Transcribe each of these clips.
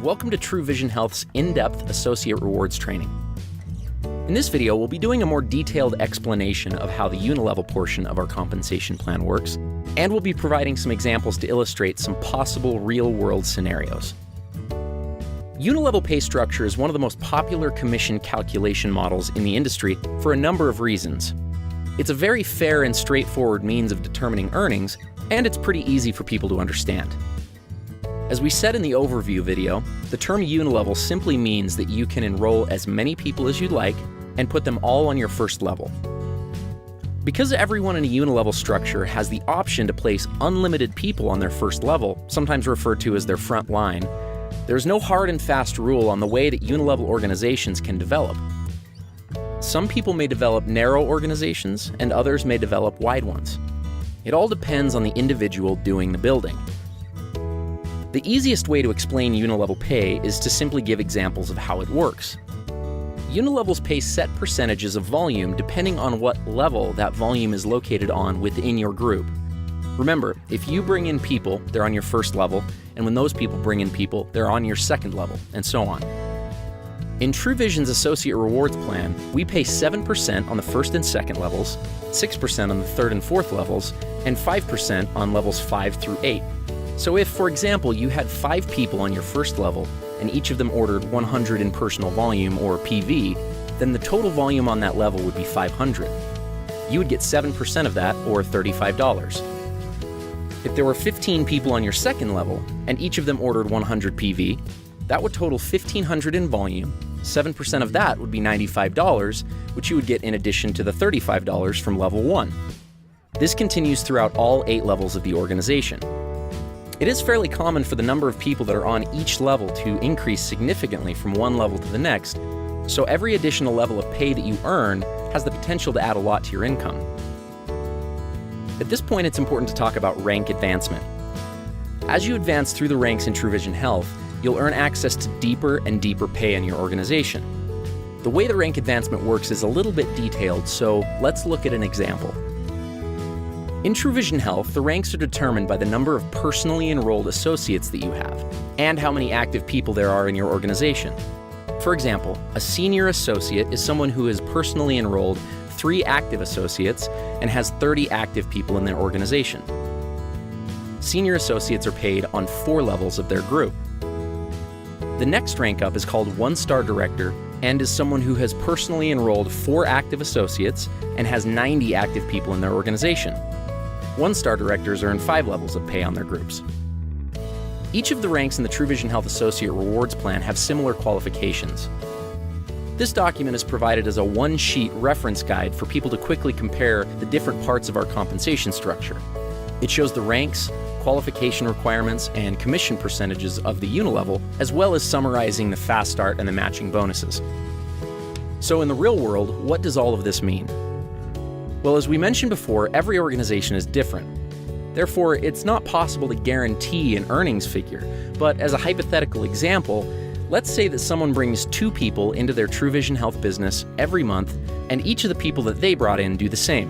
welcome to True Vision Health's in-depth Associate Rewards Training. In this video, we'll be doing a more detailed explanation of how the Unilevel portion of our compensation plan works, and we'll be providing some examples to illustrate some possible real-world scenarios. Unilevel pay structure is one of the most popular commission calculation models in the industry for a number of reasons. It's a very fair and straightforward means of determining earnings, and it's pretty easy for people to understand. As we said in the overview video, the term Unilevel simply means that you can enroll as many people as you'd like and put them all on your first level. Because everyone in a Unilevel structure has the option to place unlimited people on their first level, sometimes referred to as their front line, there's no hard and fast rule on the way that Unilevel organizations can develop. Some people may develop narrow organizations and others may develop wide ones. It all depends on the individual doing the building. The easiest way to explain Unilevel pay is to simply give examples of how it works. Unilevels pay set percentages of volume depending on what level that volume is located on within your group. Remember, if you bring in people, they're on your first level, and when those people bring in people, they're on your second level, and so on. In True Vision's Associate Rewards Plan, we pay 7% on the first and second levels, 6% on the third and fourth levels, and 5% on levels 5 through 8. So if, for example, you had 5 people on your first level, and each of them ordered 100 in personal volume, or PV, then the total volume on that level would be 500. You would get 7% of that, or $35. If there were 15 people on your second level, and each of them ordered 100 PV, that would total 1,500 in volume. 7% of that would be $95, which you would get in addition to the $35 from level 1. This continues throughout all 8 levels of the organization. It is fairly common for the number of people that are on each level to increase significantly from one level to the next, so every additional level of pay that you earn has the potential to add a lot to your income. At this point, it's important to talk about rank advancement. As you advance through the ranks in True Vision Health, you'll earn access to deeper and deeper pay in your organization. The way the rank advancement works is a little bit detailed, so let's look at an example. In True Vision Health, the ranks are determined by the number of personally enrolled associates that you have, and how many active people there are in your organization. For example, a senior associate is someone who has personally enrolled 3 active associates and has 30 active people in their organization. Senior associates are paid on 4 levels of their group. The next rank up is called 1-star director and is someone who has personally enrolled 4 active associates and has 90 active people in their organization. 1-star directors earn 5 levels of pay on their groups. Each of the ranks in the True Vision Health Associate Rewards Plan have similar qualifications. This document is provided as a one-sheet reference guide for people to quickly compare the different parts of our compensation structure. It shows the ranks, qualification requirements, and commission percentages of the Unilevel, as well as summarizing the fast start and the matching bonuses. So in the real world, what does all of this mean? Well, as we mentioned before, every organization is different. Therefore, it's not possible to guarantee an earnings figure, but as a hypothetical example, let's say that someone brings 2 people into their True Vision Health business every month, and each of the people that they brought in do the same.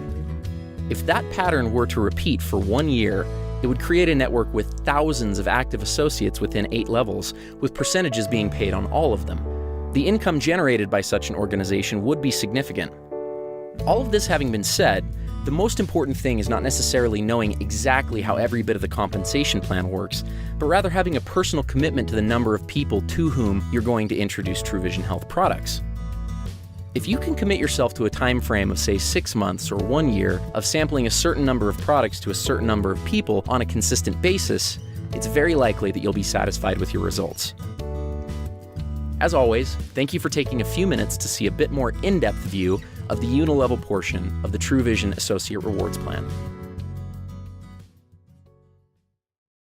If that pattern were to repeat for 1 year, it would create a network with thousands of active associates within 8 levels, with percentages being paid on all of them. The income generated by such an organization would be significant. All of this having been said, the most important thing is not necessarily knowing exactly how every bit of the compensation plan works, but rather having a personal commitment to the number of people to whom you're going to introduce True Vision Health products. If you can commit yourself to a time frame of, say, 6 months or 1 year of sampling a certain number of products to a certain number of people on a consistent basis, it's very likely that you'll be satisfied with your results. As always, thank you for taking a few minutes to see a bit more in-depth view of the Unilevel portion of the True Vision Associate Rewards Plan.